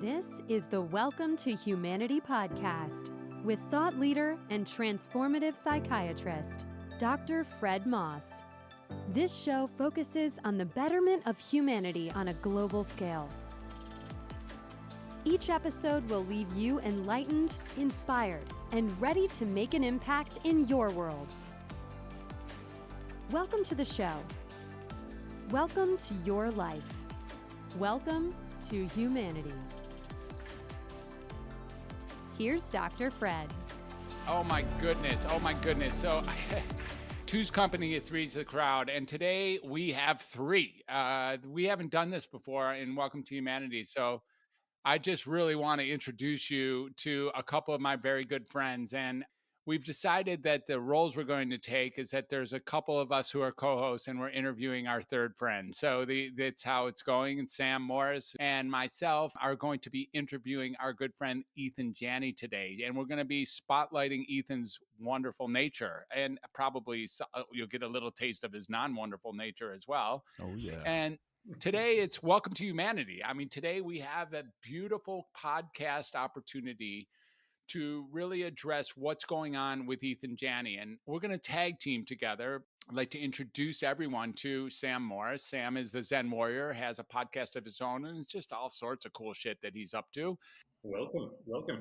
This is the Welcome to Humanity podcast with thought leader and transformative psychiatrist, Dr. Fred Moss. This show focuses on the betterment of humanity on a global scale. Each episode will leave you enlightened, inspired, and ready to make an impact in your world. Welcome to the show. Welcome to your life. Welcome to humanity. Here's Dr. Fred. Oh my goodness. So two's company, three's the crowd. And today we have three. We haven't done this before in Welcome to Humanity. So I just really want to introduce you to a couple of my very good friends. And we've decided that the roles we're going to take is that there's a couple of us who are co-hosts and we're interviewing our third friend. So that's how it's going. And Sam Morris and myself are going to be interviewing our good friend Eathan Janney today. And we're going to be spotlighting Eathan's wonderful nature. And probably you'll get a little taste of his non-wonderful nature as well. Oh, yeah. And today it's Welcome to Humanity. I mean, today we have a beautiful podcast opportunity to really address what's going on with Eathan Janney. And we're going to tag team together. I'd like to introduce everyone to Sam Morris. Sam is the Zen Warrior, has a podcast of his own, and it's just all sorts of cool shit that he's up to. Welcome,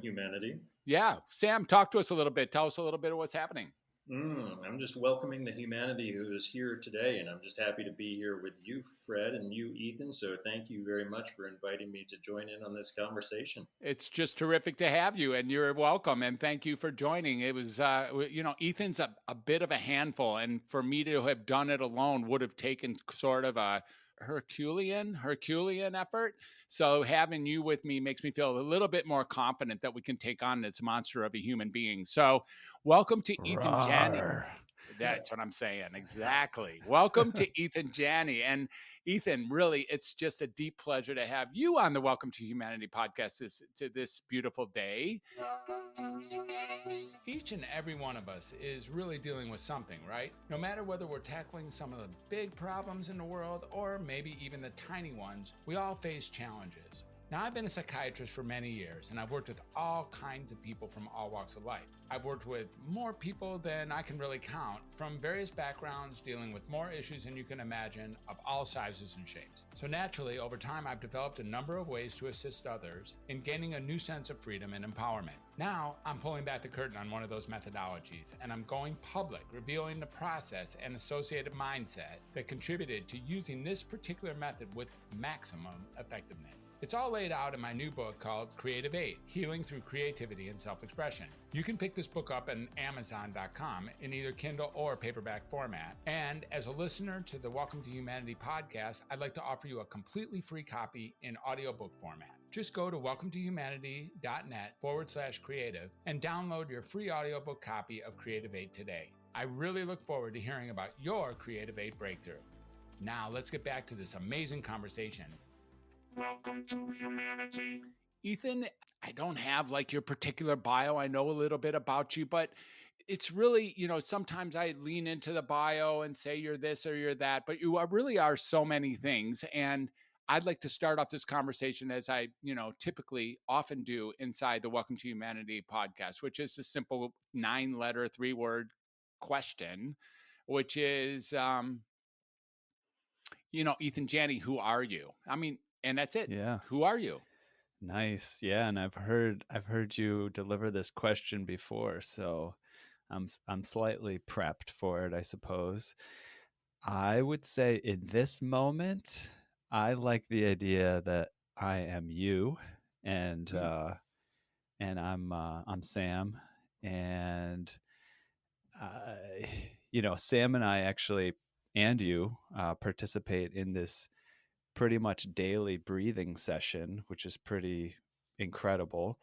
humanity. Yeah. Sam, talk to us a little bit. Tell us a little bit of what's happening. I'm just welcoming the humanity who is here today, and I'm just happy to be here with you, Fred, and you, Eathan. So thank you very much for inviting me to join in on this conversation. It's just terrific to have you, and you're welcome, and thank you for joining. It was, Eathan's a bit of a handful, and for me to have done it alone would have taken sort of a Herculean effort. So having you with me makes me feel a little bit more confident that we can take on this monster of a human being. So welcome to Eathan Janney. That's what I'm saying. Exactly. Welcome to Eathan Janney. And Eathan, really, it's just a deep pleasure to have you on the Welcome to Humanity podcast this beautiful day. Each and every one of us is really dealing with something, right? No matter whether we're tackling some of the big problems in the world or maybe even the tiny ones, we all face challenges. Now, I've been a psychiatrist for many years, and I've worked with all kinds of people from all walks of life. I've worked with more people than I can really count, from various backgrounds, dealing with more issues than you can imagine, of all sizes and shapes. So naturally, over time, I've developed a number of ways to assist others in gaining a new sense of freedom and empowerment. Now, I'm pulling back the curtain on one of those methodologies, and I'm going public, revealing the process and associated mindset that contributed to using this particular method with maximum effectiveness. It's all laid out in my new book called Creative Aid: Healing Through Creativity and Self-Expression. You can pick this book up on Amazon.com in either Kindle or paperback format. And as a listener to the Welcome to Humanity podcast, I'd like to offer you a completely free copy in audiobook format. Just go to welcometohumanity.net/creative and download your free audiobook copy of Creative Aid today. I really look forward to hearing about your Creative Aid breakthrough. Now, let's get back to this amazing conversation. Welcome to Humanity. Eathan, I don't have like your particular bio. I know a little bit about you, but it's really, sometimes I lean into the bio and say you're this or you're that, but you really are so many things. And I'd like to start off this conversation as I, typically often do inside the Welcome to Humanity podcast, which is a simple 9-letter, 3-word question, which is, Eathan Janney, who are you? I mean, and that's it. Yeah. Who are you? Nice. Yeah, and I've heard you deliver this question before, so I'm slightly prepped for it, I suppose. I would say in this moment, I like the idea that I am you, and I'm Sam, and Sam and I actually, and you, participate in this pretty much daily breathing session, which is pretty incredible.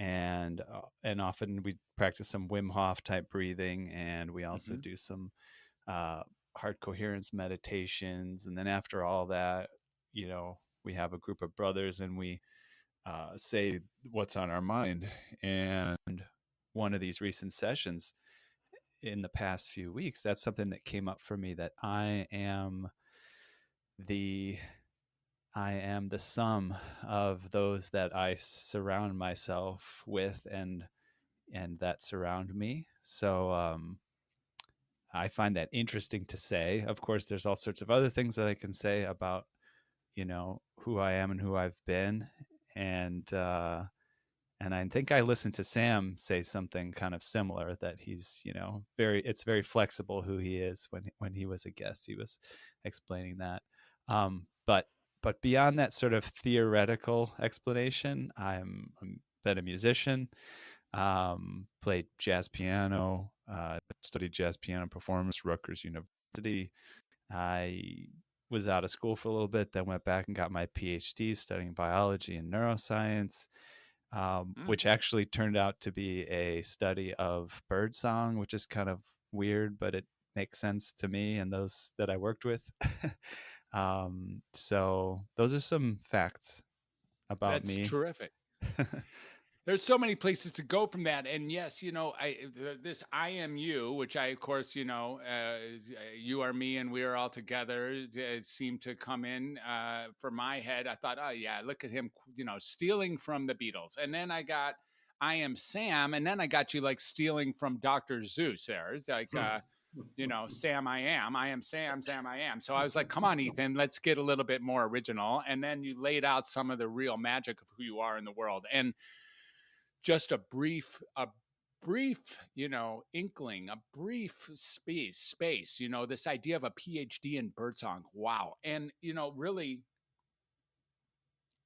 And often we practice some Wim Hof type breathing, and we also do some heart coherence meditations. And then after all that, we have a group of brothers and we say what's on our mind. And one of these recent sessions in the past few weeks, that's something that came up for me, that I am the I am the sum of those that I surround myself with and that surround me. So I find that interesting to say. Of course, there's all sorts of other things that I can say about, who I am and who I've been. And and I think I listened to Sam say something kind of similar, that he's, it's very flexible who he is. When he was a guest, he was explaining that. But beyond that sort of theoretical explanation, I'm been a musician, played jazz piano, studied jazz piano performance, Rutgers University. I was out of school for a little bit, then went back and got my Ph.D. studying biology and neuroscience, which actually turned out to be a study of birdsong, which is kind of weird, but it makes sense to me and those that I worked with. So those are some facts about That's me. terrific. There's so many places to go from that. And yes, this I am you, which I, of course, you are me and we are all together, it seemed to come in for my head. I thought, oh, yeah, look at him, stealing from the Beatles. And then I got I am Sam. And then I got you like stealing from Dr. Zeus there. It's like, Sam, I am Sam, Sam, I am. So I was like, come on, Eathan, let's get a little bit more original. And then you laid out some of the real magic of who you are in the world. And just a brief, inkling, a brief space, this idea of a PhD in birdsong. Wow. And, really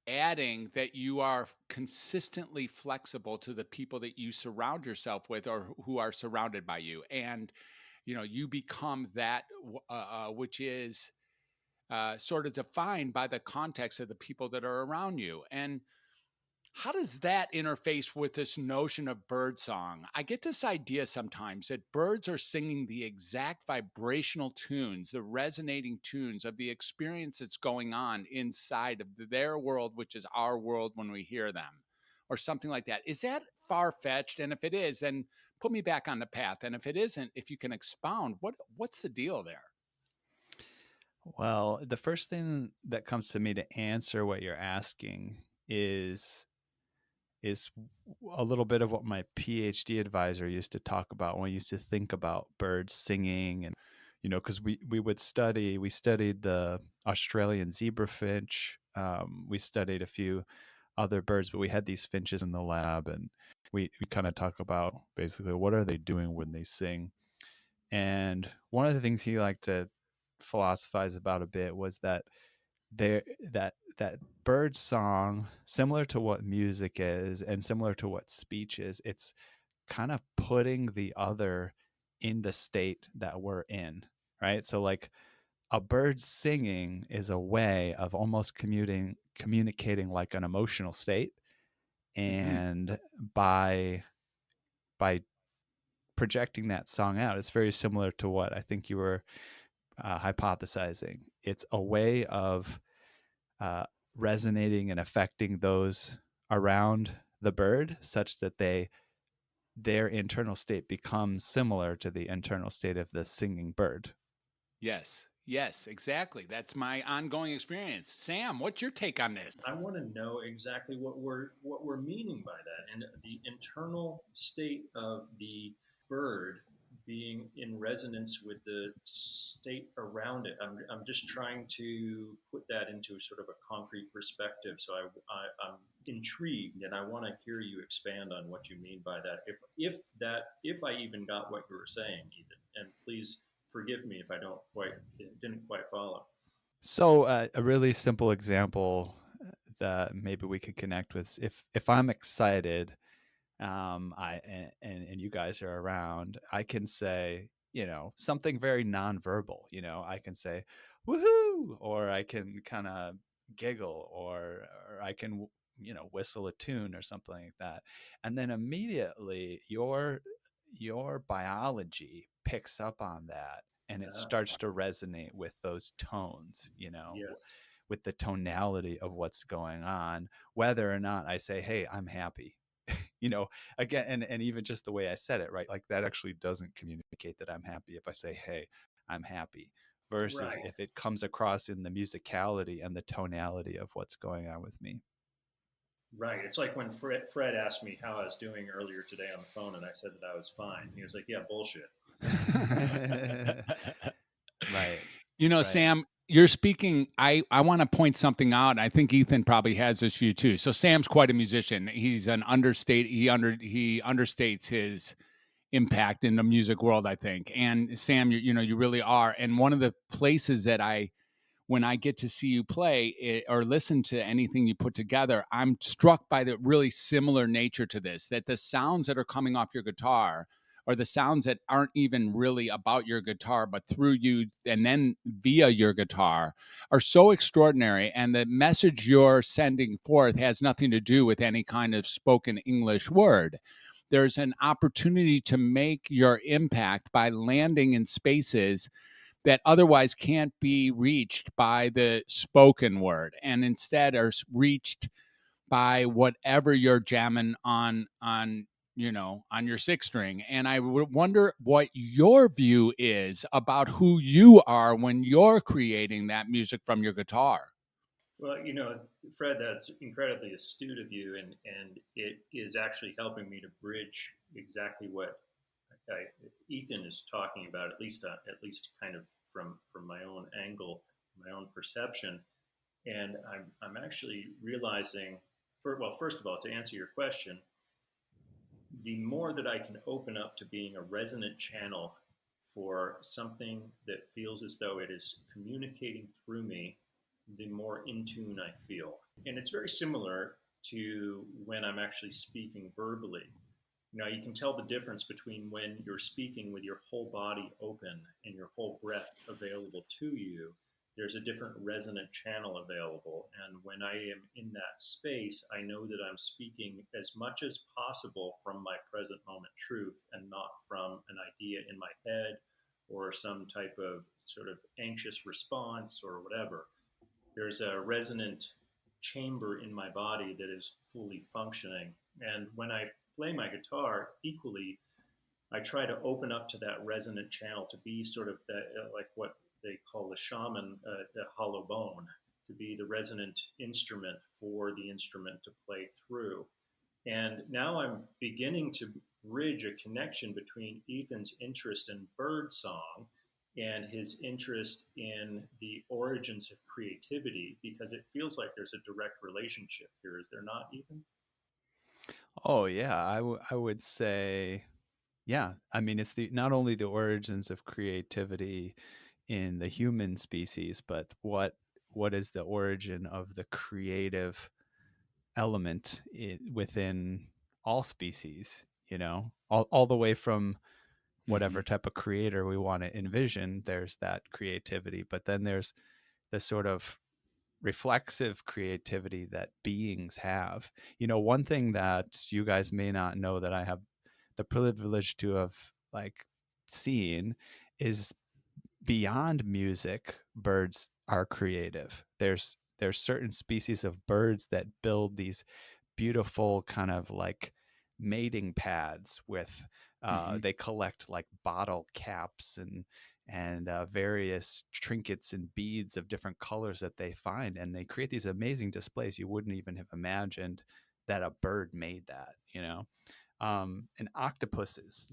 adding that you are consistently flexible to the people that you surround yourself with or who are surrounded by you. And, you become that, which is sort of defined by the context of the people that are around you. And how does that interface with this notion of birdsong? I get this idea sometimes that birds are singing the exact vibrational tunes, the resonating tunes of the experience that's going on inside of their world, which is our world when we hear them, or something like that. Is that far fetched? And if it is, then put me back on the path. And if it isn't, if you can expound, what's the deal there? Well, the first thing that comes to me to answer what you're asking is a little bit of what my PhD advisor used to talk about when we used to think about birds singing. And because we studied the Australian zebra finch, we studied a few other birds, but we had these finches in the lab, and we kind of talk about basically what are they doing when they sing. And one of the things he liked to philosophize about a bit was that there that bird song, similar to what music is and similar to what speech is, it's kind of putting the other in the state that we're in, right? So like a bird singing is a way of almost communicating like an emotional state. And by projecting that song out, it's very similar to what I think you were hypothesizing. It's a way of uh, resonating and affecting those around the bird, such that their internal state becomes similar to the internal state of the singing bird. Yes, exactly. That's my ongoing experience. Sam, what's your take on this? I want to know exactly what we're meaning by that, and the internal state of the bird being in resonance with the state around it. I'm just trying to put that into sort of a concrete perspective. So I'm intrigued, and I want to hear you expand on what you mean by that. If I even got what you were saying, Ethan, and please forgive me if I didn't quite follow. So a really simple example that maybe we could connect with, if I'm excited, and you guys are around, I can say, something very nonverbal. I can say woohoo, or I can kind of giggle, or I can whistle a tune or something like that, and then immediately your biology picks up on that, and it starts to resonate with those tones, Yes. with the tonality of what's going on, whether or not I say, hey, I'm happy. Again, and even just the way I said it, right? Like that actually doesn't communicate that I'm happy if I say, hey, I'm happy. versus Right. if it comes across in the musicality and the tonality of what's going on with me. Right. It's like when Fred asked me how I was doing earlier today on the phone, and I said that I was fine. He was like, "Yeah, bullshit." Right. You know, Right. Sam, you're speaking. I want to point something out. I think Eathan probably has this view too. So Sam's quite a musician. He's an understate. He understates his impact in the music world, I think. And Sam, you really are. And one of the places that when I get to see you play or listen to anything you put together, I'm struck by the really similar nature to this, that the sounds that are coming off your guitar or the sounds that aren't even really about your guitar, but through you and then via your guitar are so extraordinary. And the message you're sending forth has nothing to do with any kind of spoken English word. There's an opportunity to make your impact by landing in spaces that otherwise can't be reached by the spoken word and instead are reached by whatever you're jamming on your six string. And I would wonder what your view is about who you are when you're creating that music from your guitar. Well, Fred, that's incredibly astute of you, and it is actually helping me to bridge exactly what Eathan is talking about, at least kind of from my own angle, my own perception. And I'm actually realizing, first of all, to answer your question, the more that I can open up to being a resonant channel for something that feels as though it is communicating through me, the more in tune I feel. And it's very similar to when I'm actually speaking verbally. You can tell the difference between when you're speaking with your whole body open and your whole breath available to you. There's a different resonant channel available. And when I am in that space, I know that I'm speaking as much as possible from my present moment truth and not from an idea in my head or some type of sort of anxious response or whatever. There's a resonant chamber in my body that is fully functioning. And when I play my guitar, equally, I try to open up to that resonant channel to be sort of that, like what they call the shaman, the hollow bone, to be the resonant instrument for the instrument to play through. And now I'm beginning to bridge a connection between Eathan's interest in bird song and his interest in the origins of creativity, because it feels like there's a direct relationship here. Is there not, Eathan? Oh yeah, I would say, yeah. I mean, it's not only the origins of creativity in the human species, but what is the origin of the creative element within all species? All the way from whatever type of creator we want to envision. There's that creativity, but then there's the sort of reflexive creativity that beings have. One thing that you guys may not know that I have the privilege to have like seen is beyond music, birds are creative. There's certain species of birds that build these beautiful kind of like mating pads with they collect like bottle caps and various trinkets and beads of different colors that they find, and they create these amazing displays. You wouldn't even have imagined that a bird made that. And octopuses,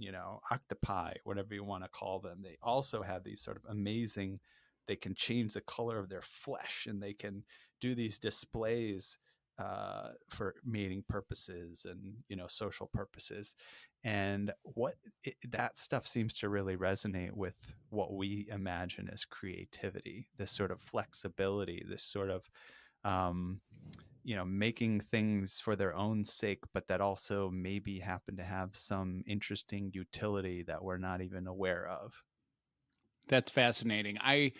octopi, whatever you want to call them, they also have these sort of amazing, they can change the color of their flesh and they can do these displays for mating purposes and, social purposes. And that stuff seems to really resonate with what we imagine as creativity, this sort of flexibility, this sort of, making things for their own sake, but that also maybe happen to have some interesting utility that we're not even aware of. That's fascinating. I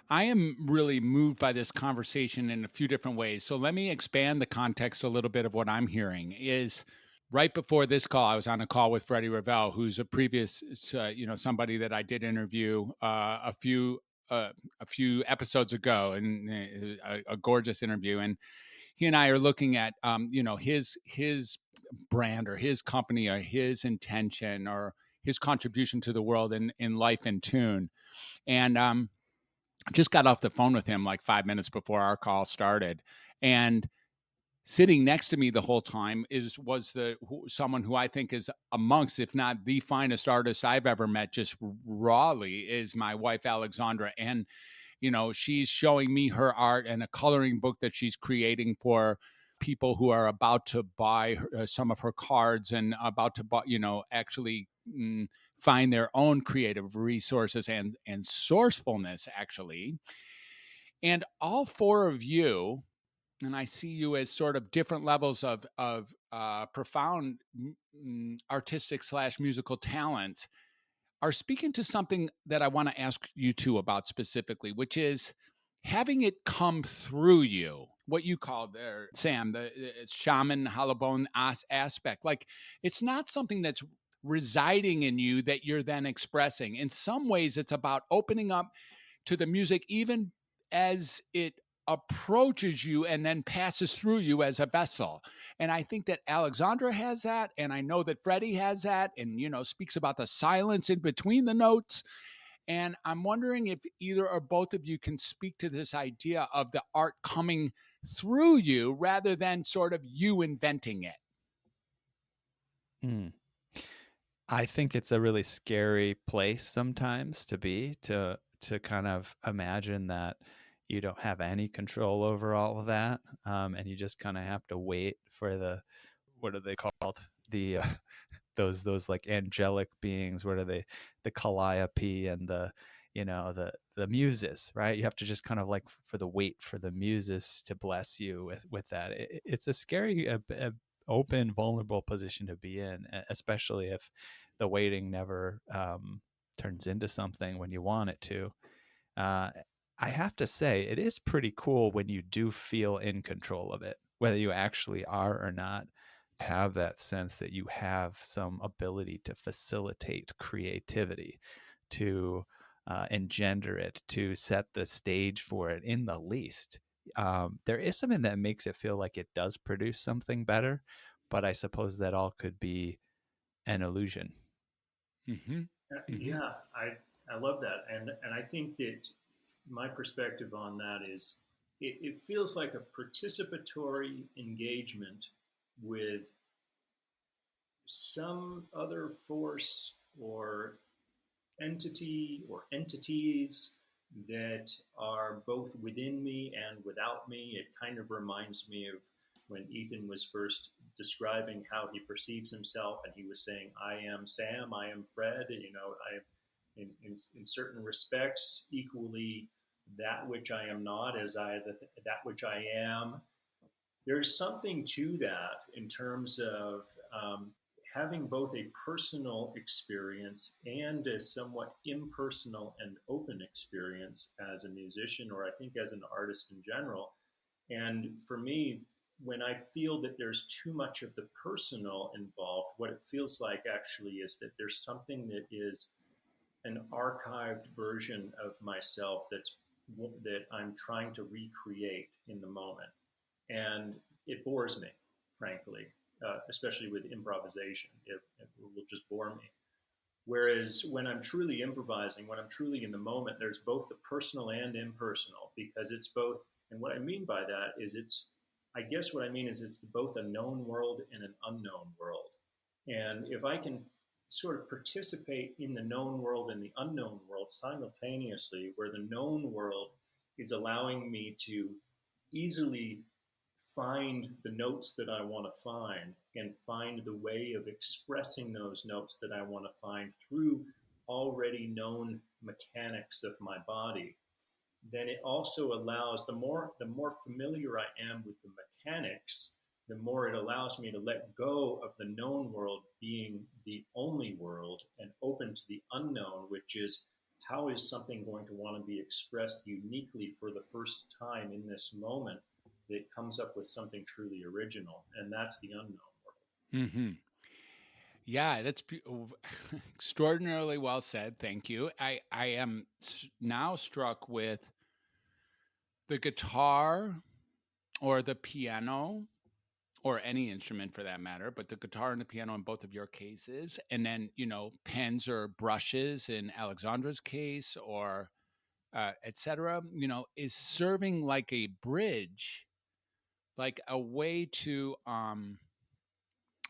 am really moved by this conversation in a few different ways. So let me expand the context a little bit of what I'm hearing. Is right before this call, I was on a call with Freddie Ravel, who's a previous, somebody that I did interview a few episodes ago, and a gorgeous interview. And he and I are looking at, his brand or his company or his intention or his contribution to the world in Life in Tune. And just got off the phone with him like 5 minutes before our call started. And sitting next to me the whole time was someone who I think is amongst, if not the finest artist I've ever met, just rawly, is my wife, Alexandra. And, she's showing me her art and a coloring book that she's creating for people who are about to buy some of her cards and about to buy, actually find their own creative resources and sourcefulness, actually. And all four of you, and I see you as sort of different levels of profound artistic / musical talents, are speaking to something that I want to ask you two about specifically, which is having it come through you. What you called there, Sam, the shaman hollowbone aspect. Like, it's not something that's residing in you that you're then expressing. In some ways, it's about opening up to the music, even as it approaches you and then passes through you as a vessel. And I think that Alexandra has that, and I know that Freddie has that, and speaks about the silence in between the notes. And I'm wondering if either or both of you can speak to this idea of the art coming through you rather than sort of you inventing it. I think it's a really scary place sometimes to be, to kind of imagine that you don't have any control over all of that, and you just kind of have to wait for the, what are they called, the those like angelic beings, what are they, the calliope and the the muses, right? You have to just kind of like wait for the muses to bless you with that. It's a scary open, vulnerable position to be in, especially if the waiting never turns into something when you want it to. I have to say, it is pretty cool when you do feel in control of it, whether you actually are or not. Have that sense that you have some ability to facilitate creativity, to engender it, to set the stage for it in the least. There is something that makes it feel like it does produce something better, but I suppose that all could be an illusion. Mm-hmm. Mm-hmm. Yeah, I love that, and I think that my perspective on that is it feels like a participatory engagement with some other force or entity or entities that are both within me and without me. It kind of reminds me of when Eathan was first describing how he perceives himself, and he was saying, "I am Sam, I am Fred." I in certain respects equally that which I am not as that which I am. There's something to that in terms of having both a personal experience and a somewhat impersonal and open experience as a musician, or I think as an artist in general. And for me, when I feel that there's too much of the personal involved, what it feels like actually is that there's something that is an archived version of myself that I'm trying to recreate in the moment, and it bores me, frankly, especially with improvisation. It will just bore me. Whereas when I'm truly improvising, when I'm truly in the moment, there's both the personal and impersonal, because it's both. And what I mean by that is I guess what I mean is it's both a known world and an unknown world. And if I can sort of participate in the known world and the unknown world simultaneously, where the known world is allowing me to easily find the notes that I want to find and find the way of expressing those notes that I want to find through already known mechanics of my body, then it also allows the more familiar I am with the mechanics, the more it allows me to let go of the known world being the only world and open to the unknown, which is how is something going to want to be expressed uniquely for the first time in this moment that comes up with something truly original, and that's the unknown world. Mm-hmm. Yeah, that's extraordinarily well said. Thank you. I am now struck with the guitar or the piano or any instrument for that matter, but the guitar and the piano in both of your cases, and then pens or brushes in Alexandra's case, or etc., is serving like a bridge, like a way to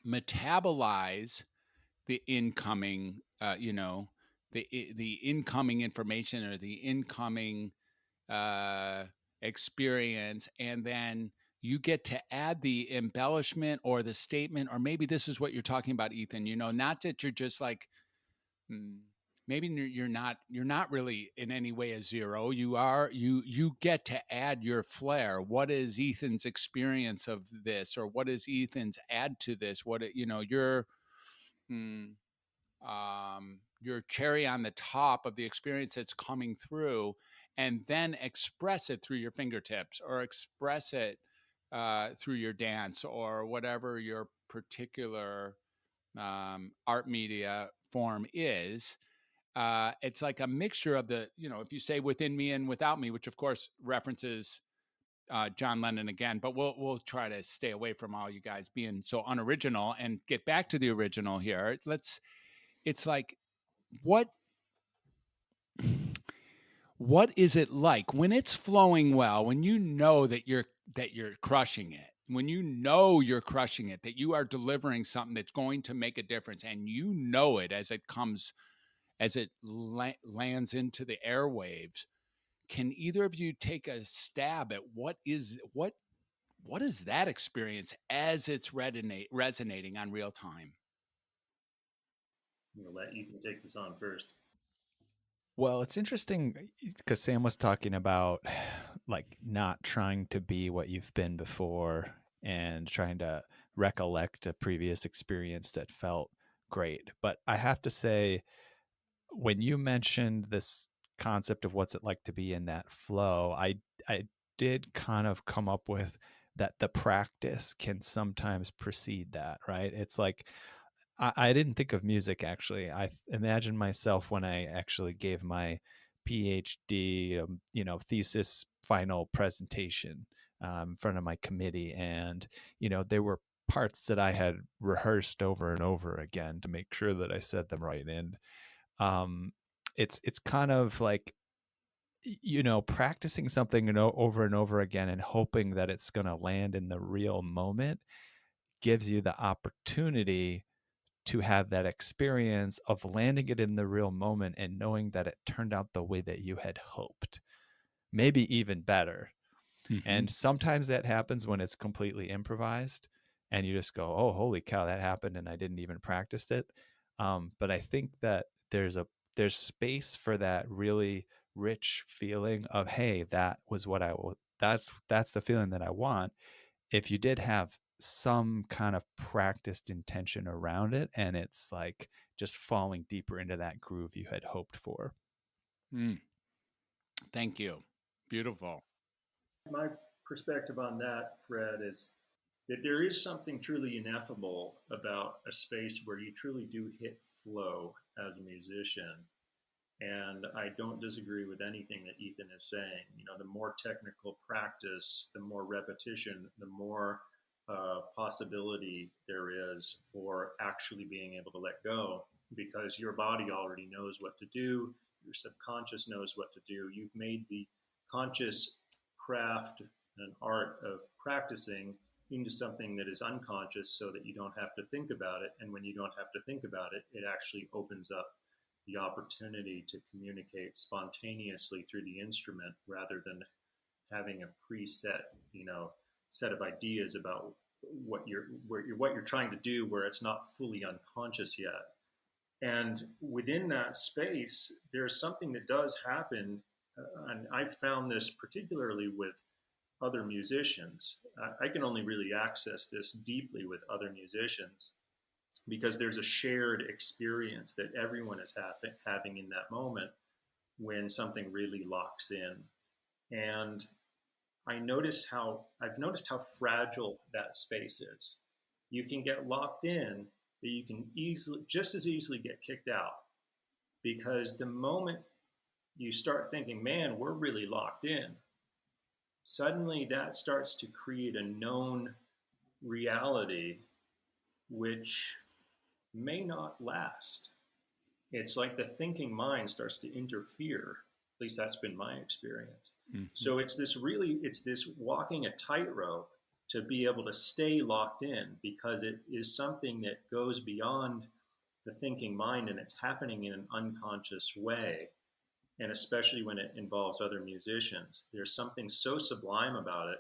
metabolize the incoming, the incoming information or the incoming uh, experience, and then you get to add the embellishment or the statement, or maybe this is what you're talking about, Eathan. Not that you're just like, maybe you're not really in any way a zero. You get to add your flair. What is Eathan's experience of this, or what is Eathan's add to this? Mm, your cherry on the top of the experience that's coming through, and then express it through your fingertips, or express it through your dance, or whatever your particular art media form is. It's like a mixture of if you say within me and without me, which of course references John Lennon again, but we'll try to stay away from all you guys being so unoriginal and get back to the original here. It's like, what is it like when it's flowing well, when that you're crushing it, when you're crushing it, that you are delivering something that's going to make a difference, and it as it comes, as it lands into the airwaves. Can either of you take a stab at what is that experience as it's resonating on real time? I'm going to let Ethan take this on first. Well, it's interesting because Sam was talking about like not trying to be what you've been before and trying to recollect a previous experience that felt great. But I have to say, when you mentioned this concept of what's it like to be in that flow, I did kind of come up with that the practice can sometimes precede that, right? It's like I didn't think of music actually. I imagined myself when I actually gave my PhD, thesis final presentation in front of my committee, and there were parts that I had rehearsed over and over again to make sure that I said them right. And it's kind of like practicing something over and over again and hoping that it's going to land in the real moment gives you the opportunity to have that experience of landing it in the real moment and knowing that it turned out the way that you had hoped, maybe even better. Mm-hmm. And sometimes that happens when it's completely improvised and you just go, oh, holy cow, that happened and I didn't even practice it. But I think that there's space for that really rich feeling of, hey, that was what that's the feeling that I want. If you did have some kind of practiced intention around it, and it's like just falling deeper into that groove you had hoped for. Thank you. Beautiful. My perspective on that, Fred, is that there is something truly ineffable about a space where you truly do hit flow as a musician. And I don't disagree with anything that Eathan is saying. The more technical practice, the more repetition, the more possibility there is for actually being able to let go, because your body already knows what to do. Your subconscious knows what to do. You've made the conscious craft and art of practicing into something that is unconscious so that you don't have to think about it. And when you don't have to think about it, it actually opens up the opportunity to communicate spontaneously through the instrument rather than having a preset, set of ideas about what you're trying to do, where it's not fully unconscious yet. And within that space, there's something that does happen, and I've found this particularly with other musicians. I can only really access this deeply with other musicians, because there's a shared experience that everyone is having in that moment when something really locks in. And I've noticed how fragile that space is. You can get locked in, but you can just as easily get kicked out, because the moment you start thinking, man, we're really locked in, suddenly that starts to create a known reality which may not last. It's like the thinking mind starts to interfere At least that's been my experience. Mm-hmm. So it's this walking a tightrope to be able to stay locked in, because it is something that goes beyond the thinking mind, and it's happening in an unconscious way. And especially when it involves other musicians, there's something so sublime about it.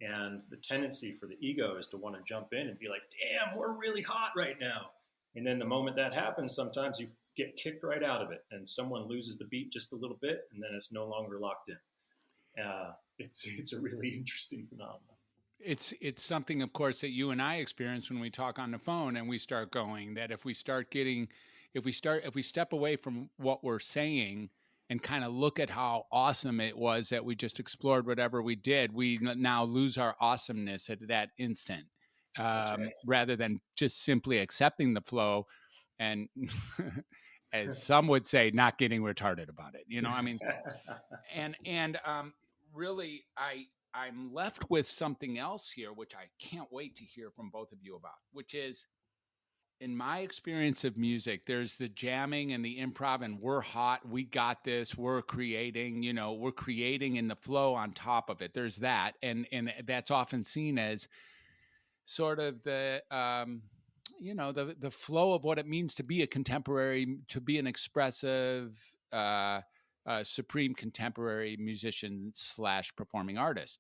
And the tendency for the ego is to want to jump in and be like, damn, we're really hot right now. And then the moment that happens, sometimes you get kicked right out of it, and someone loses the beat just a little bit, and then it's no longer locked in. It's a really interesting phenomenon. It's something, of course, that you and I experience when we talk on the phone and we start going, that if we step away from what we're saying and kind of look at how awesome it was that we just explored whatever we did, we now lose our awesomeness at that instant, Right. rather than just simply accepting the flow and, as some would say, not getting retarded about it. I mean, and really, I'm left with something else here, which I can't wait to hear from both of you about, which is, in my experience of music, there's the jamming and the improv, and we're hot, we got this, we're creating in the flow on top of it. There's that. And that's often seen as sort of the, the flow of what it means to be a contemporary, to be an expressive, supreme contemporary musician / performing artist.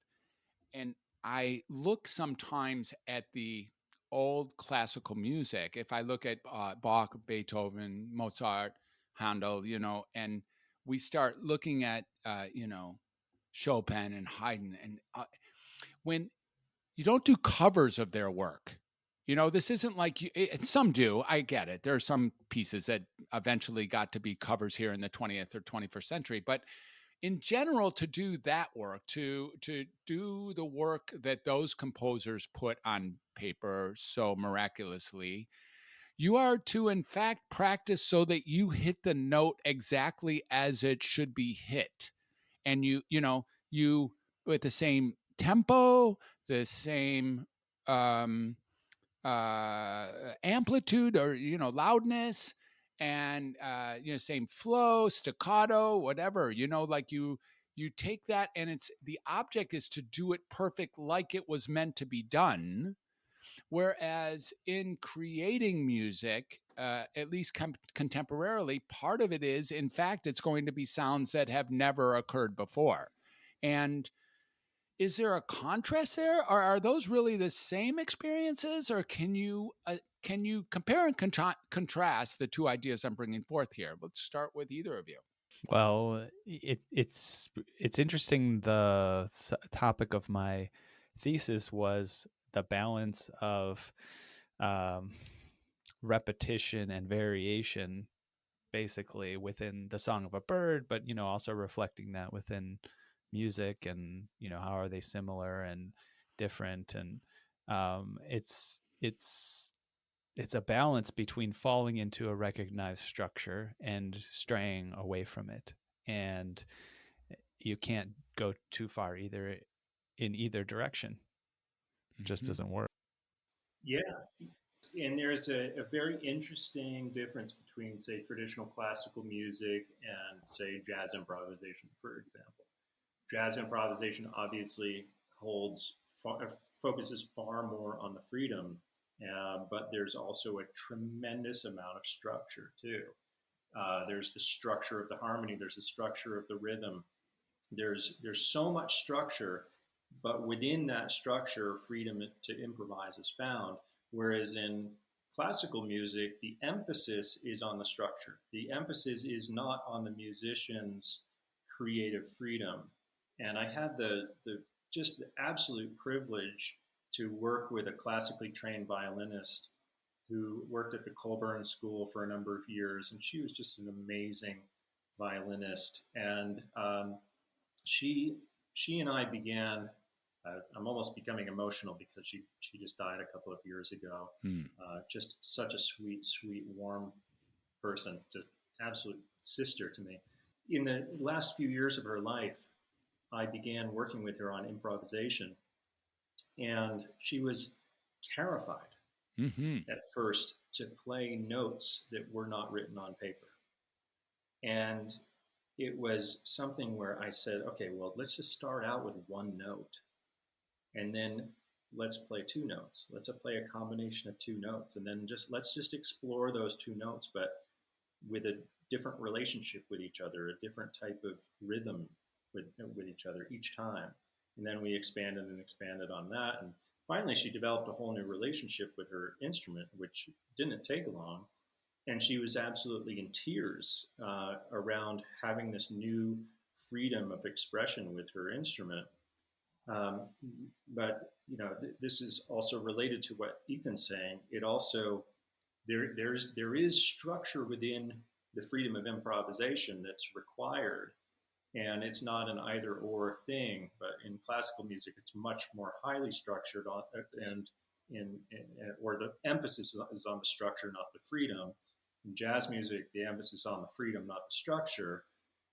And I look sometimes at the old classical music. If I look at Bach, Beethoven, Mozart, Handel, and we start looking at, Chopin and Haydn, and when you don't do covers of their work, this isn't like some do. I get it. There are some pieces that eventually got to be covers here in the 20th or 21st century, but in general, to do that work, to do the work that those composers put on paper so miraculously, you are to, in fact, practice so that you hit the note exactly as it should be hit. And you with the same tempo, the same amplitude, or loudness, and same flow, staccato, whatever, like you take that, and it's the object is to do it perfect, like it was meant to be done. Whereas in creating music, at least contemporarily, part of it is, in fact, it's going to be sounds that have never occurred before. And is there a contrast there, or are those really the same experiences, or can you compare and contrast the two ideas I'm bringing forth here? Let's start with either of you. Well, it's interesting. The topic of my thesis was the balance of repetition and variation, basically within the song of a bird, but also reflecting that within music, and how are they similar and different. And it's a balance between falling into a recognized structure and straying away from it, and you can't go too far either in either direction. It just doesn't work. Yeah. And there's a very interesting difference between, say, traditional classical music and, say, jazz improvisation, for example. Jazz improvisation obviously focuses far more on the freedom, but there's also a tremendous amount of structure too. There's the structure of the harmony. There's the structure of the rhythm. There's so much structure, but within that structure, freedom to improvise is found. Whereas in classical music, the emphasis is on the structure. The emphasis is not on the musician's creative freedom. And I had the absolute privilege to work with a classically trained violinist who worked at the Colburn School for a number of years, and she was just an amazing violinist. And she and I began. I'm almost becoming emotional because she just died a couple of years ago. Just such a sweet, warm person, just absolute sister to me. In the last few years of her life, I began working with her on improvisation, and she was terrified at first to play notes that were not written on paper. And it was something where I said, okay, well, let's just start out with one note, and then let's play two notes. Let's play a combination of two notes, and then let's just explore those two notes, but with a different relationship with each other, a different type of rhythm with each other each time. And then we expanded and expanded on that, and finally she developed a whole new relationship with her instrument, which didn't take long. And she was absolutely in tears around having this new freedom of expression with her instrument. Um, but this is also related to what Ethan's saying. It also there is structure within the freedom of improvisation that's required, and it's not an either or thing. But in classical music, it's much more highly structured and or the emphasis is on the structure, not the freedom. In jazz music, the emphasis on the freedom, not the structure,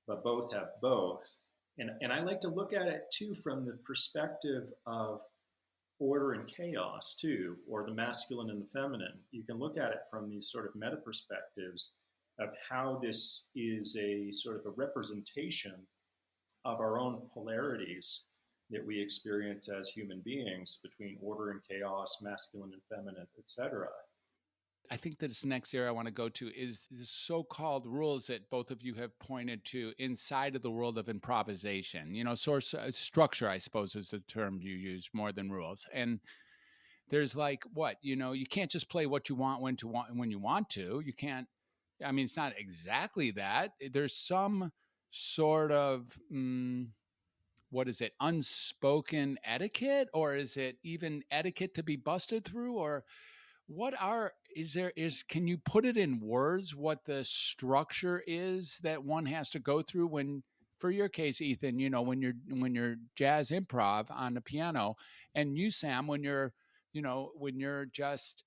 but both have both. And I like to look at it too from the perspective of order and chaos too, or the masculine and the feminine. You can look at it from these sort of meta perspectives of how this is a sort of a representation of our own polarities that we experience as human beings between order and chaos, masculine and feminine, etc. I think that this next area I want to go to is the so-called rules that both of you have pointed to inside of the world of improvisation. Source structure, I suppose, is the term you use more than rules. And there's like what you can't just play what you want when you want to. You can't. I mean, it's not exactly that. There's some sort of what is it? Unspoken etiquette, or is it even etiquette to be busted through, or can you put it in words what the structure is that one has to go through when, for your case, Ethan, when you're jazz improv on the piano, and you, Sam, when you're just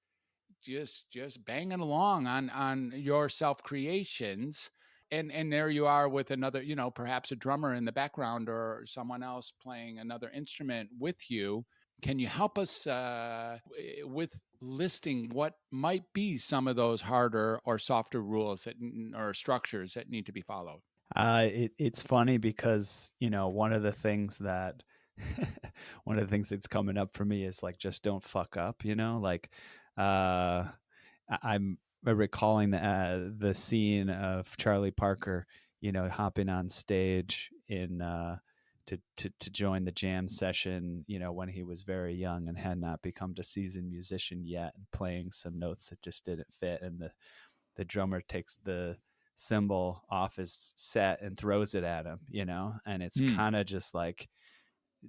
banging along on your self creations, and there you are with another, perhaps a drummer in the background or someone else playing another instrument with you. Can you help us with listing what might be some of those harder or softer rules or structures that need to be followed? It's funny because, one of the things that's coming up for me is like, just don't fuck up, like, I'm recalling the scene of Charlie Parker, hopping on stage to join the jam session, when he was very young and had not become a seasoned musician yet, and playing some notes that just didn't fit. And the drummer takes the cymbal off his set and throws it at him, and it's kind of just like,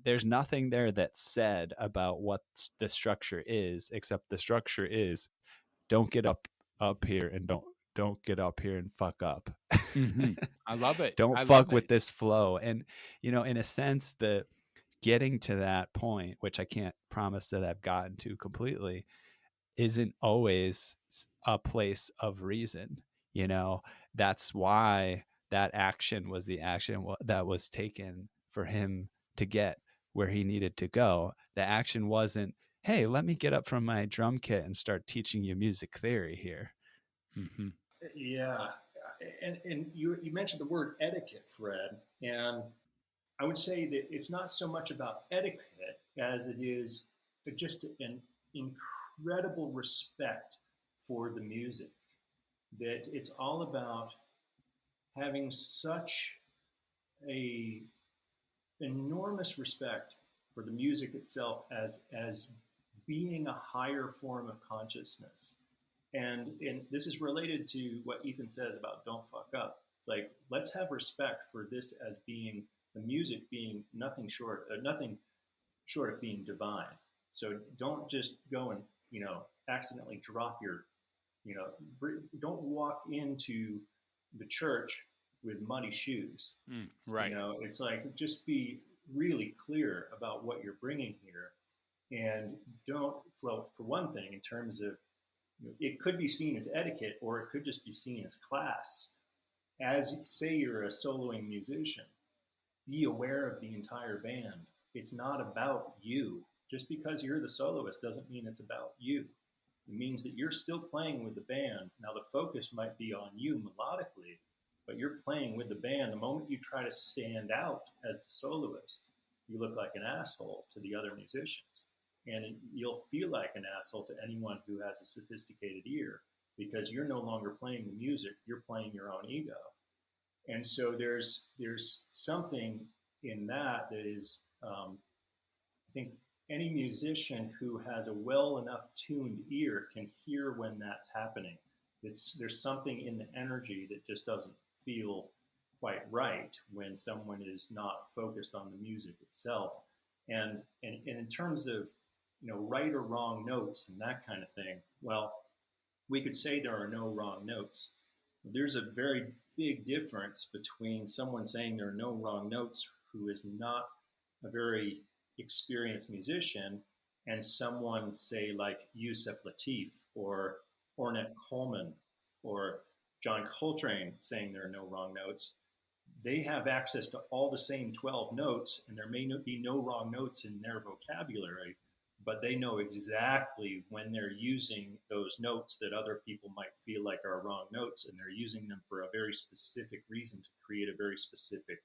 there's nothing there that's said about what the structure is, except the structure is, don't get up here and don't get up here and fuck up. Mm-hmm. I love it. Don't fuck with this flow. And, in a sense, the getting to that point, which I can't promise that I've gotten to completely, isn't always a place of reason. That's why that action was the action that was taken for him to get where he needed to go. The action wasn't, hey, let me get up from my drum kit and start teaching you music theory here. Mm-hmm. Yeah. And you mentioned the word etiquette, Fred. And I would say that it's not so much about etiquette as it is just an incredible respect for the music. That it's all about having such a enormous respect for the music itself as being a higher form of consciousness. And this is related to what Ethan says about don't fuck up. It's like, let's have respect for this as being the music being nothing short of being divine. So don't just go and, accidentally drop your, don't walk into the church with muddy shoes. Right. It's like, just be really clear about what you're bringing here. And don't, well, for one thing, in terms of, it could be seen as etiquette, or it could just be seen as class. As, say, you're a soloing musician, be aware of the entire band. It's not about you. Just because you're the soloist doesn't mean it's about you. It means that you're still playing with the band. Now, the focus might be on you melodically, but you're playing with the band. The moment you try to stand out as the soloist, you look like an asshole to the other musicians. And you'll feel like an asshole to anyone who has a sophisticated ear, because you're no longer playing the music, you're playing your own ego. And so there's something in that is, I think any musician who has a well enough tuned ear can hear when that's happening. There's something in the energy that just doesn't feel quite right when someone is not focused on the music itself. And in terms of, right or wrong notes and that kind of thing, well, we could say there are no wrong notes. There's a very big difference between someone saying there are no wrong notes who is not a very experienced musician, and someone, say, like Yusef Lateef or Ornette Coleman or John Coltrane saying there are no wrong notes. They have access to all the same 12 notes, and there may be no wrong notes in their vocabulary, but they know exactly when they're using those notes that other people might feel like are wrong notes, and they're using them for a very specific reason to create a very specific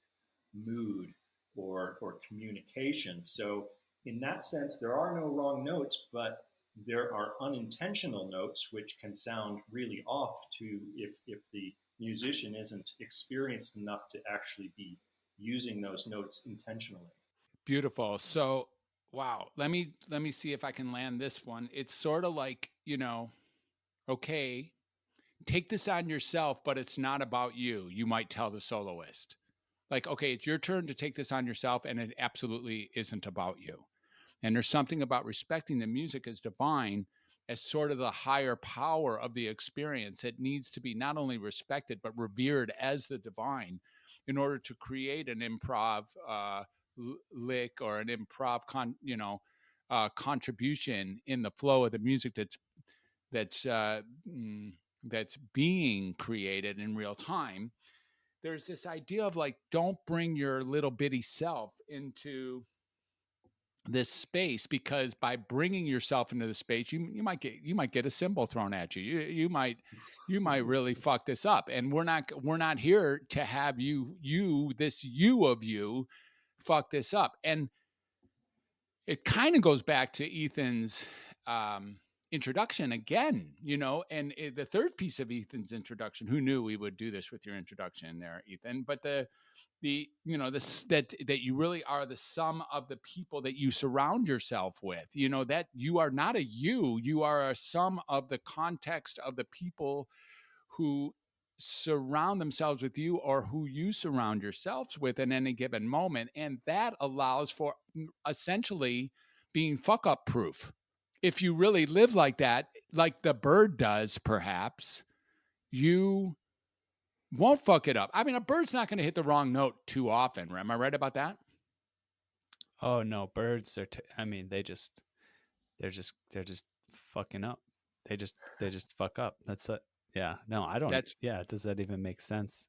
mood or communication. So in that sense, there are no wrong notes, but there are unintentional notes which can sound really off to if the musician isn't experienced enough to actually be using those notes intentionally. Beautiful. So, wow. Let me see if I can land this one. It's sort of like, okay, take this on yourself, but it's not about you. You might tell the soloist. Like, okay, it's your turn to take this on yourself, and it absolutely isn't about you. And there's something about respecting the music as divine, as sort of the higher power of the experience. It needs to be not only respected, but revered as the divine in order to create an improv lick or an improv contribution in the flow of the music that's being created in real time. There's this idea of like, don't bring your little bitty self into this space, because by bringing yourself into the space, you might get a cymbal thrown at you. You might really fuck this up. And we're not here to have this you of you fuck this up. And it kind of goes back to Eathan's introduction again, and the third piece of Eathan's introduction. Who knew we would do this with your introduction there, Eathan? But that you really are the sum of the people that you surround yourself with. That you are not a you are a sum of the context of the people who surround themselves with you, or who you surround yourselves with in any given moment. And that allows for essentially being fuck up proof. If you really live like that, like the bird does, perhaps, you won't fuck it up. I mean, a bird's not going to hit the wrong note too often. Am I right about that? Oh no, birds are. They're just fucking up. They just fuck up. That's it. Yeah. No, I don't. Does that even make sense?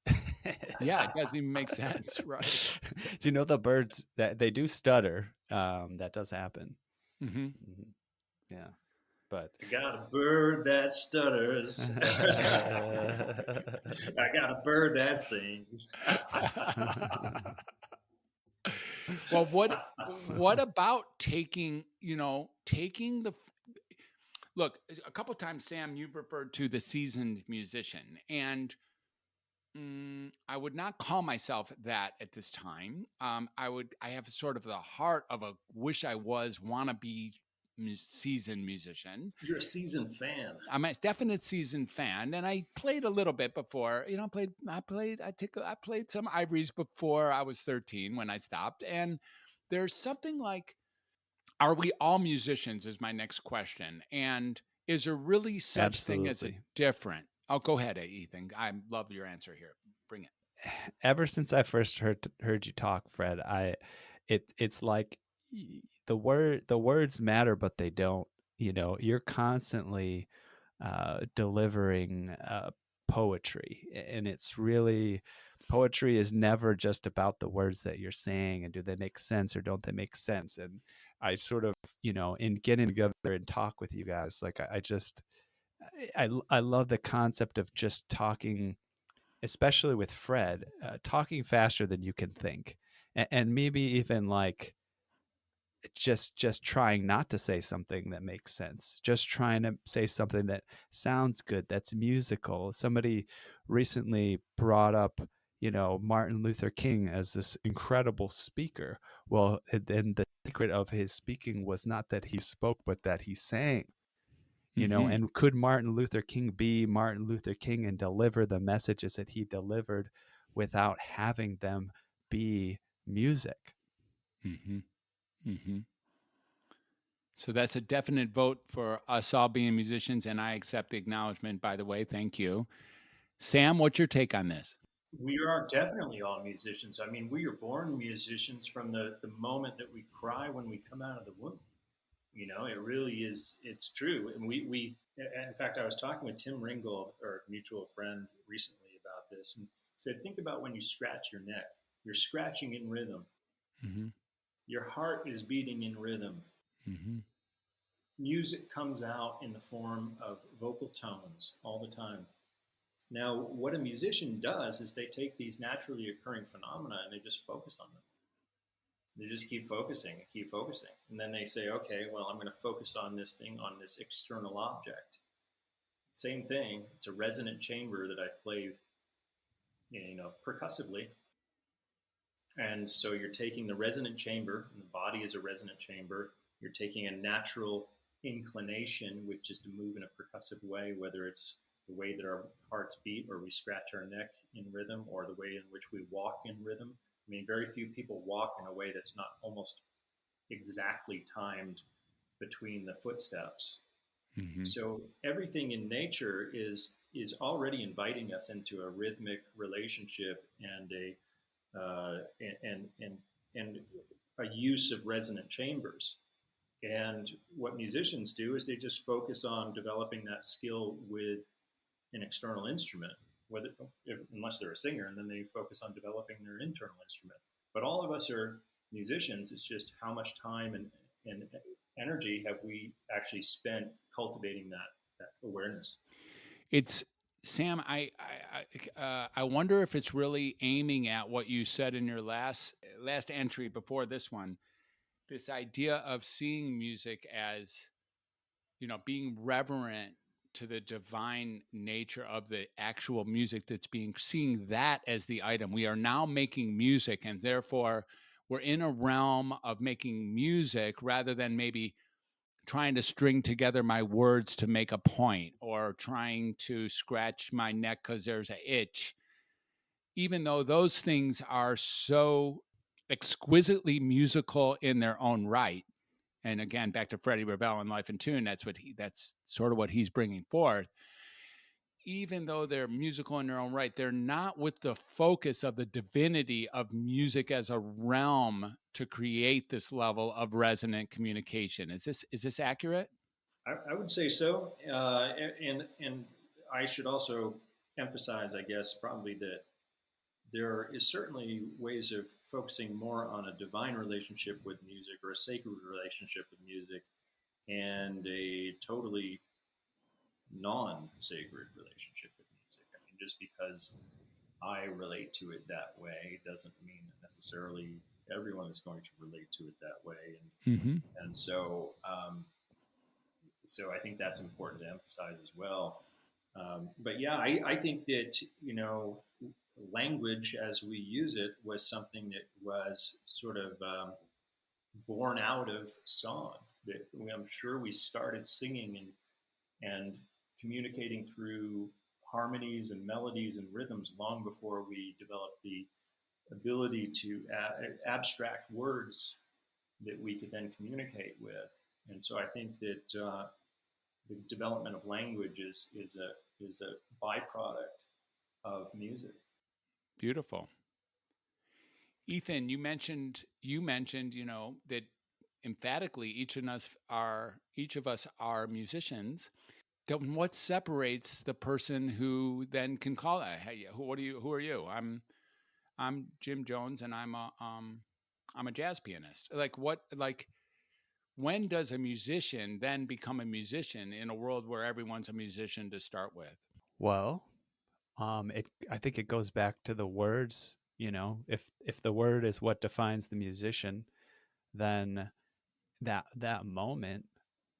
Yeah, it doesn't even make sense, right? Do you know the birds that they do stutter? That does happen. Mm-hmm. Mm-hmm. Yeah. But I got a bird that stutters. I got a bird that sings. Well, what about taking the look, a couple of times, Sam, you've referred to the seasoned musician, and I would not call myself that at this time. I have sort of the heart of a wish I was wannabe seasoned musician. You're a seasoned fan. I'm a definite seasoned fan, and I played a little bit before. I played some ivories before I was 13 when I stopped. And there's something like, are we all musicians? Is my next question. And is there really such thing as a different? Oh, go ahead, Eathan. I love your answer here. Bring it. Ever since I first heard you talk, Fred, it's like the words matter, but they don't. You're constantly delivering poetry, and it's really, poetry is never just about the words that you're saying and do they make sense or don't they make sense. And I sort of, in getting together and talk with you guys, like I love the concept of just talking especially with Fred, talking faster than you can think, and maybe even like just trying not to say something that makes sense, just trying to say something that sounds good, that's musical. Somebody recently brought up, Martin Luther King as this incredible speaker. Well, and the secret of his speaking was not that he spoke, but that he sang. And could Martin Luther King be Martin Luther King and deliver the messages that he delivered without having them be music? Mm-hmm. Mm-hmm. So that's a definite vote for us all being musicians, and I accept the acknowledgement, by the way. Thank you. Sam, what's your take on this? We are definitely all musicians. I mean, we are born musicians from the moment that we cry when we come out of the womb. It really is, it's true. And in fact, I was talking with Tim Ringgold, our mutual friend, recently about this, and said, think about when you scratch your neck. You're scratching in rhythm. Mm-hmm. Your heart is beating in rhythm. Mm-hmm. Music comes out in the form of vocal tones all the time. Now, what a musician does is they take these naturally occurring phenomena and they just focus on them. They just keep focusing and keep focusing. And then they say, okay, well, I'm going to focus on this thing, on this external object. Same thing. It's a resonant chamber that I play, percussively. And so you're taking the resonant chamber, and the body is a resonant chamber. You're taking a natural inclination, which is to move in a percussive way, whether it's the way that our hearts beat or we scratch our neck in rhythm, or the way in which we walk in rhythm. I mean, very few people walk in a way that's not almost exactly timed between the footsteps. Mm-hmm. So everything in nature is already inviting us into a rhythmic relationship and a use of resonant chambers. And what musicians do is they just focus on developing that skill with an external instrument, unless they're a singer, and then they focus on developing their internal instrument. But all of us are musicians. It's just how much time and energy have we actually spent cultivating that awareness. It's Sam. I wonder if it's really aiming at what you said in your last entry before this one. This idea of seeing music as, being reverent to the divine nature of the actual music that's seeing that as the item. We are now making music, and therefore we're in a realm of making music rather than maybe trying to string together my words to make a point or trying to scratch my neck because there's an itch. Even though those things are so exquisitely musical in their own right. And again, back to Freddie Ravel and Life in Tune, that's sort of what he's bringing forth. Even though they're musical in their own right, they're not with the focus of the divinity of music as a realm to create this level of resonant communication. Is this accurate? I would say so, and I should also emphasize, I guess, probably that there is certainly ways of focusing more on a divine relationship with music or a sacred relationship with music, and a totally non-sacred relationship with music. I mean, just because I relate to it that way doesn't mean that necessarily everyone is going to relate to it that way. And so I think that's important to emphasize as well. But yeah, I think that, language as we use it was something that was sort of born out of song. That I'm sure we started singing and communicating through harmonies and melodies and rhythms long before we developed the ability to abstract words that we could then communicate with. And so I think that the development of language is a byproduct of music. Beautiful. Ethan, you mentioned, that emphatically each of us are musicians. Then what separates the person who then can call it? Hey, who are you? I'm Jim Jones, and I'm a jazz pianist. When does a musician then become a musician in a world where everyone's a musician to start with? Well, I think it goes back to the words. If the word is what defines the musician, then that moment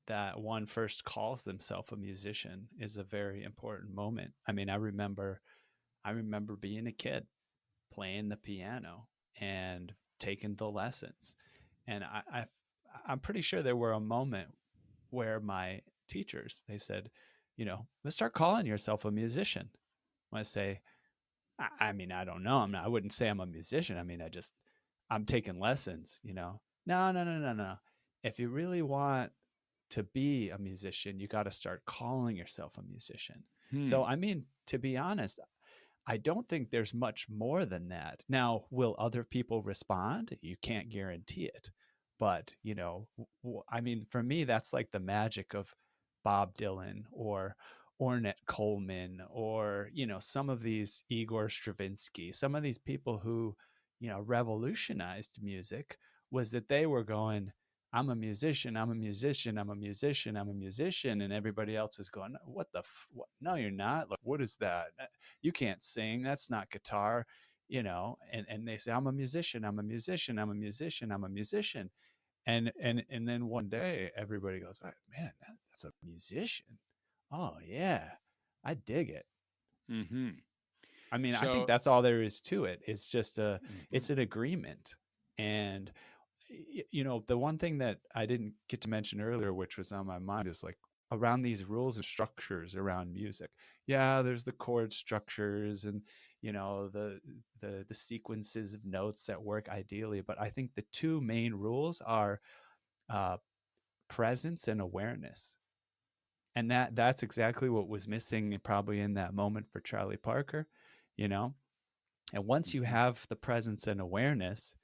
that one first calls themselves a musician is a very important moment. I mean, I remember being a kid playing the piano and taking the lessons, and I'm pretty sure there were a moment where my teachers, they said, let's start calling yourself a musician. I say, I mean, I don't know. I wouldn't say I'm a musician. I mean, I'm taking lessons, No, no, no, no, no. If you really want to be a musician, you got to start calling yourself a musician. So, I mean, to be honest, I don't think there's much more than that. Now, will other people respond? You can't guarantee it. But, I mean, for me, that's like the magic of Bob Dylan or Ornette Coleman or, some of these Igor Stravinsky, some of these people who, revolutionized music, was that they were going, I'm a musician, I'm a musician, I'm a musician, I'm a musician. And everybody else is going, what the, what? No, you're not. Like, what is that? You can't sing. That's not guitar, and they say, I'm a musician, I'm a musician, I'm a musician, I'm a musician. And then one day everybody goes, man, that's a musician. Oh yeah, I dig it. Mm-hmm. I mean, I think So, that's all there is to it. It's just mhm. it's an agreement. And the one thing that I didn't get to mention earlier, which was on my mind, is like around these rules and structures around music. Yeah, there's the chord structures and the sequences of notes that work ideally, but I think the two main rules are uh, presence and awareness. And that's exactly what was missing probably in that moment for Charlie Parker, you know. And once you Mhm. have the presence and awareness,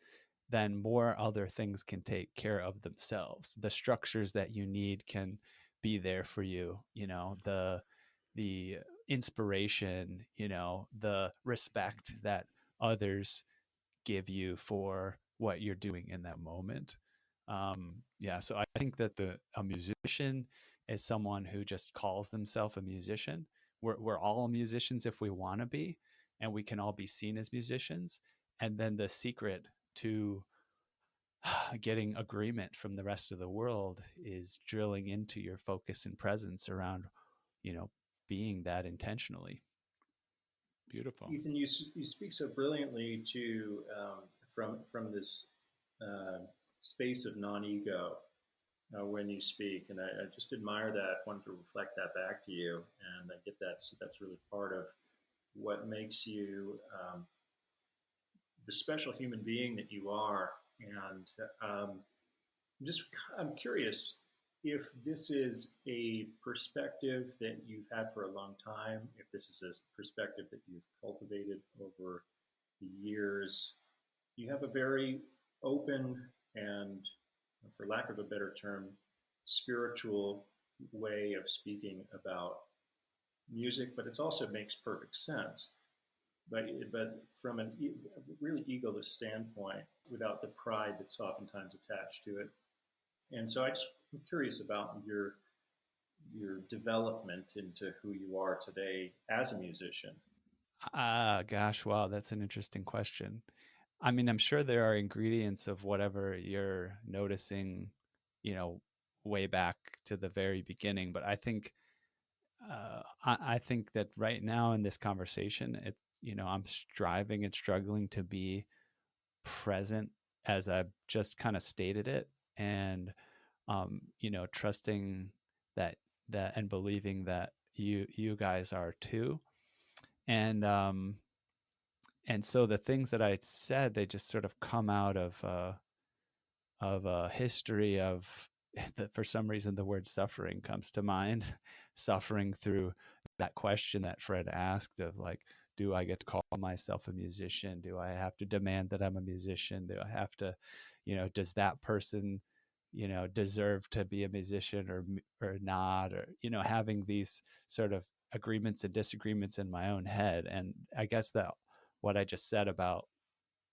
then more other things can take care of themselves. The structures that you need can be there for you, the inspiration, the respect that others give you for what you're doing in that moment. Yeah, so I think that a musician is someone who just calls themselves a musician. We're all musicians if we want to be, and we can all be seen as musicians. And then the secret to getting agreement from the rest of the world is drilling into your focus and presence around, you know, being that intentionally. Beautiful. Ethan, you speak so brilliantly to from this uh, space of non-ego when you speak, and I just admire that. Wanted to reflect that back to you, and I get that's really part of what makes you the special human being that you are. And just I'm curious if this is a perspective that you've had for a long time, if this is a perspective that you've cultivated over the years. You have a very open and, for lack of a better term, spiritual way of speaking about music, but it also makes perfect sense. But from a really egoless standpoint, without the pride that's oftentimes attached to it. And so I'm curious about your development into who you are today as a musician. Ah, gosh, wow, that's an interesting question. I mean, I'm sure there are ingredients of whatever you're noticing, you know, way back to the very beginning. But I think, I think that right now in this conversation, I'm striving and struggling to be present as I've just kind of stated it, and trusting that and believing that you guys are too, and so the things that I said, they just sort of come out of a history of for some reason the word suffering comes to mind. Suffering through that question that Fred asked of, like, do I get to call myself a musician? Do I have to demand that I'm a musician? Do I have to, does that person, deserve to be a musician or not? Or, having these sort of agreements and disagreements in my own head. And I guess that what I just said about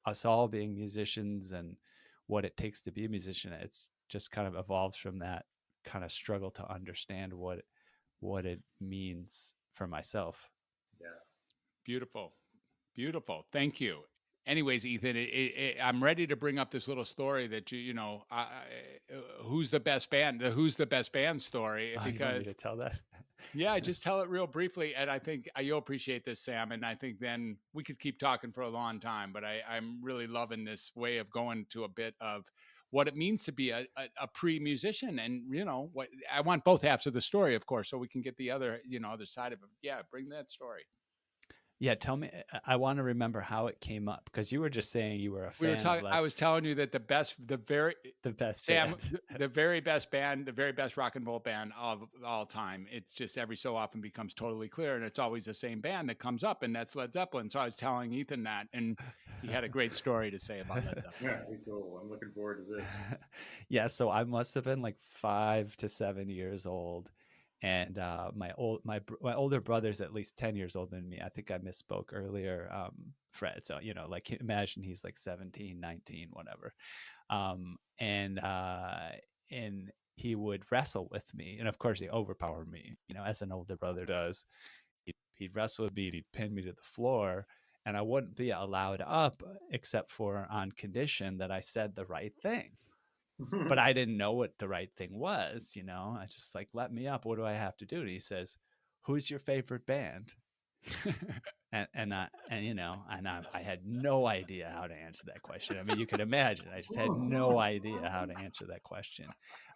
us all being musicians and what it takes to be a musician, it's just kind of evolves from that kind of struggle to understand what it means for myself. Yeah. Beautiful. Beautiful. Thank you. Anyways, Eathan, I'm ready to bring up this little story that who's the best band, the who's the best band story, Oh, you want me to because tell that? yeah, just tell it real briefly. And I think you'll appreciate this, Sam. And I think then we could keep talking for a long time, but I'm really loving this way of going to a bit of what it means to be a pre-musician. And, what I want both halves of the story, of course, so we can get the other, other side of it. Yeah, bring that story. Yeah, tell me. I want to remember how it came up, because you were just saying you were a We were fan talking. of I was telling you that the best Sam, band. the very best band, the very best rock and roll band of all time. It's just every so often becomes totally clear, and it's always the same band that comes up, and that's Led Zeppelin. So I was telling Eathan that, and he had a great story to say about Led Zeppelin. Yeah, very cool. I'm looking forward to this. Yeah, so I must have been like 5 to 7 years old, and my older brother's at least 10 years older than me. I think I misspoke earlier, Fred. So like, imagine he's like 17, 19, whatever. And he would wrestle with me, and of course he overpowered me, as an older brother does. He'd wrestle with me, and he'd pin me to the floor, and I wouldn't be allowed up except for on condition that I said the right thing. But I didn't know what the right thing was. I just like, let me up. What do I have to do? And he says, "Who's your favorite band?" I had no idea how to answer that question. I mean, you could imagine. I just had no idea how to answer that question.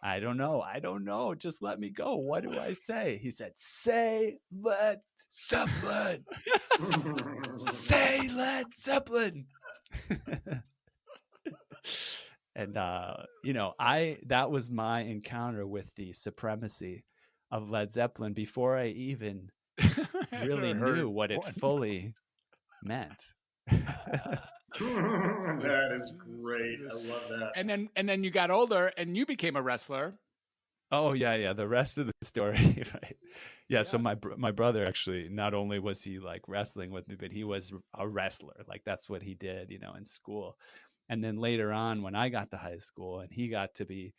I don't know. Just let me go. What do I say? He said, "Say Led Zeppelin." Say Led Zeppelin. And that was my encounter with the supremacy of Led Zeppelin before I even really knew what it fully meant. That is great. I love that. And then you got older and you became a wrestler. Oh yeah. The rest of the story, right? Yeah. So my brother, actually, not only was he like wrestling with me, but he was a wrestler. Like, that's what he did, in school. And then later on, when I got to high school and he got to be,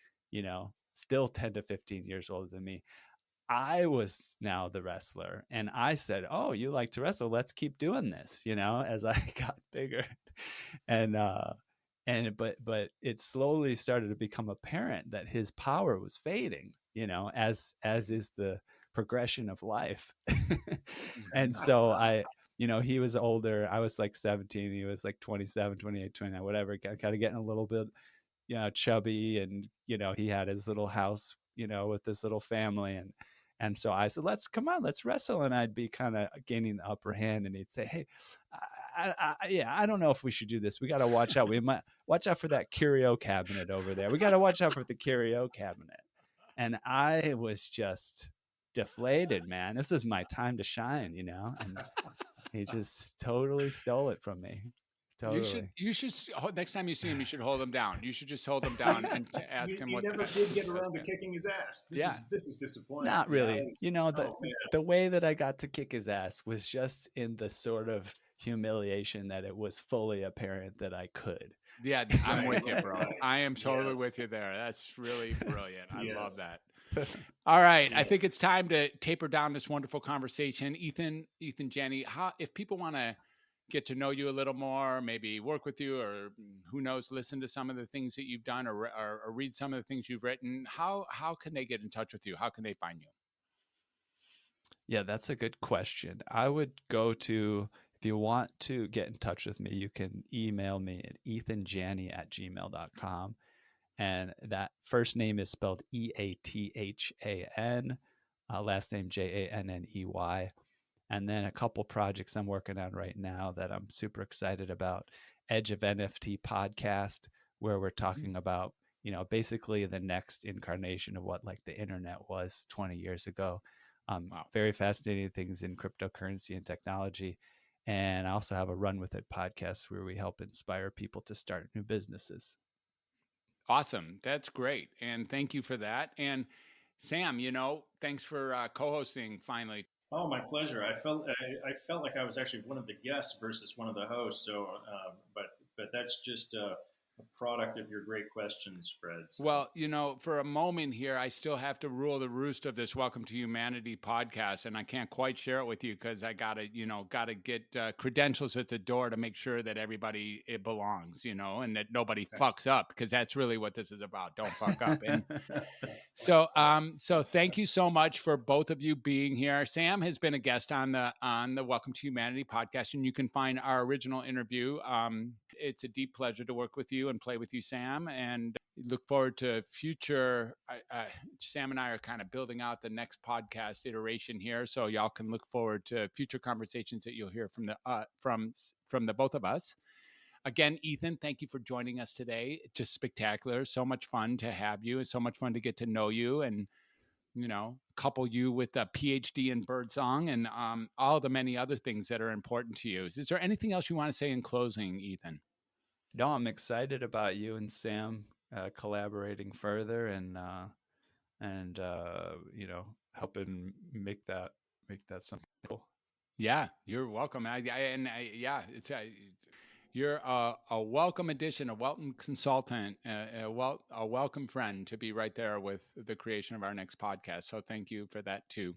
still 10 to 15 years older than me, I was now the wrestler. And I said, "Oh, you like to wrestle? Let's keep doing this," as I got bigger. But it slowly started to become apparent that his power was fading, as is the progression of life. And so he was older. I was like 17. He was like 27, 28, 29, whatever, kind of getting a little bit, chubby. And, he had his little house, with this little family. And so I said, let's wrestle. And I'd be kind of gaining the upper hand. And he'd say, "Hey, I don't know if we should do this. We got to watch out. We might watch out for that curio cabinet over there. We got to watch out for the curio cabinet." And I was just deflated, man. This is my time to shine, And he just totally stole it from me. Totally. You should next time you see him, you should hold him down. You should just hold him down and ask him you what. never did get around to kicking his ass. This is disappointing. Not really. Yeah, the way that I got to kick his ass was just in the sort of humiliation that it was fully apparent that I could. Yeah, I'm with you, bro. I am totally with you there. That's really brilliant. I love that. All right. I think it's time to taper down this wonderful conversation. Eathan Janney, if people want to get to know you a little more, maybe work with you, or who knows, listen to some of the things that you've done, or read some of the things you've written, how can they get in touch with you? How can they find you? Yeah, that's a good question. I would go to, if you want to get in touch with me, you can email me at eathanjanney@gmail.com. And that first name is spelled Eathan, last name Janney. And then a couple projects I'm working on right now that I'm super excited about. Edge of NFT podcast, where we're talking about, basically the next incarnation of what like the internet was 20 years ago. Wow. Very fascinating things in cryptocurrency and technology. And I also have a Run With It podcast where we help inspire people to start new businesses. Awesome. That's great. And thank you for that. And Sam, thanks for co-hosting finally. Oh, my pleasure. I felt like I was actually one of the guests versus one of the hosts. So, but that's just a product of your great questions, Fred. So. Well, for a moment here, I still have to rule the roost of this Welcome to Humanity podcast, and I can't quite share it with you because I gotta get credentials at the door to make sure that everybody it belongs, and that nobody fucks up, because that's really what this is about. Don't fuck up. And so thank you so much for both of you being here. Sam has been a guest on the Welcome to Humanity podcast, and you can find our original interview. It's a deep pleasure to work with you and play with you, Sam, and look forward to future. Sam and I are kind of building out the next podcast iteration here, so y'all can look forward to future conversations that you'll hear from the both of us. Again, Eathan, thank you for joining us today. Just spectacular. So much fun to have you. It's so much fun to get to know you and, couple you with a Ph.D. in birdsong and all the many other things that are important to you. Is there anything else you want to say in closing, Eathan? No, I'm excited about you and Sam collaborating further and helping make that something cool. Yeah, you're welcome. You're a welcome addition, a welcome consultant, a welcome friend to be right there with the creation of our next podcast. So thank you for that too.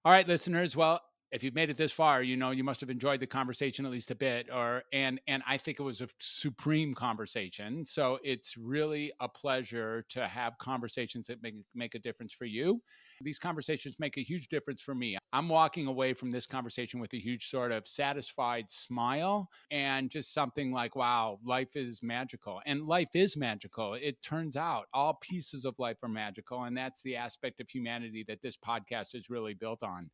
All right, listeners. Well, if you've made it this far, you must have enjoyed the conversation at least a bit, and I think it was a supreme conversation. So it's really a pleasure to have conversations that make a difference for you. These conversations make a huge difference for me. I'm walking away from this conversation with a huge sort of satisfied smile and just something like, wow, life is magical. And life is magical. It turns out all pieces of life are magical. And that's the aspect of humanity that this podcast is really built on.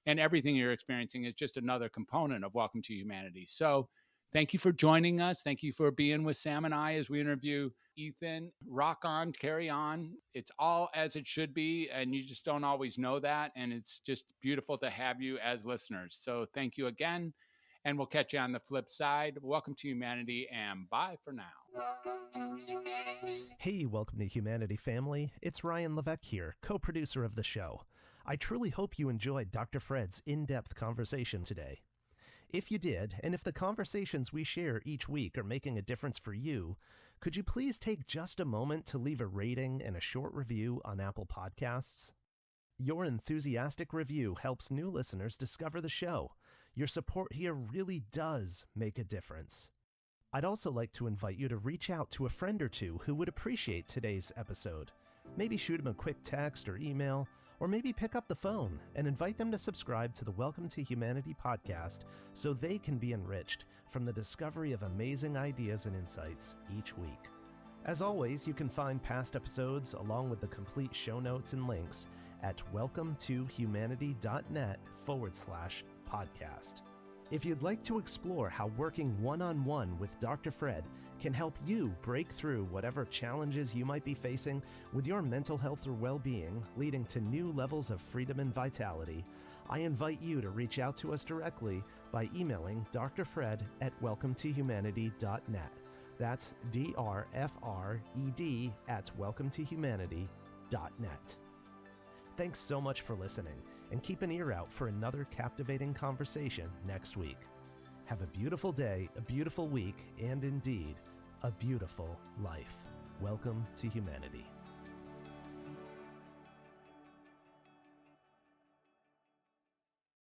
And everything you're experiencing is just another component of Welcome to Humanity. So thank you for joining us. Thank you for being with Sam and I as we interview Eathan. Rock on, carry on. It's all as it should be, and you just don't always know that. And it's just beautiful to have you as listeners. So thank you again, and we'll catch you on the flip side. Welcome to Humanity, and bye for now. Hey, Welcome to Humanity family. It's Ryan Levesque here, co-producer of the show. I truly hope you enjoyed Dr. Fred's in-depth conversation today. If you did, and if the conversations we share each week are making a difference for you, could you please take just a moment to leave a rating and a short review on Apple Podcasts? Your enthusiastic review helps new listeners discover the show. Your support here really does make a difference. I'd also like to invite you to reach out to a friend or two who would appreciate today's episode. Maybe shoot them a quick text or email, or maybe pick up the phone and invite them to subscribe to the Welcome to Humanity podcast so they can be enriched from the discovery of amazing ideas and insights each week. As always, you can find past episodes along with the complete show notes and links at welcometohumanity.net/podcast. If you'd like to explore how working one-on-one with Dr. Fred can help you break through whatever challenges you might be facing with your mental health or well-being, leading to new levels of freedom and vitality, I invite you to reach out to us directly by emailing Dr. Fred at welcometohumanity.net. That's DRFRED at welcometohumanity.net. Thanks so much for listening, and keep an ear out for another captivating conversation next week. Have a beautiful day, a beautiful week, and indeed, a beautiful life. Welcome to Humanity.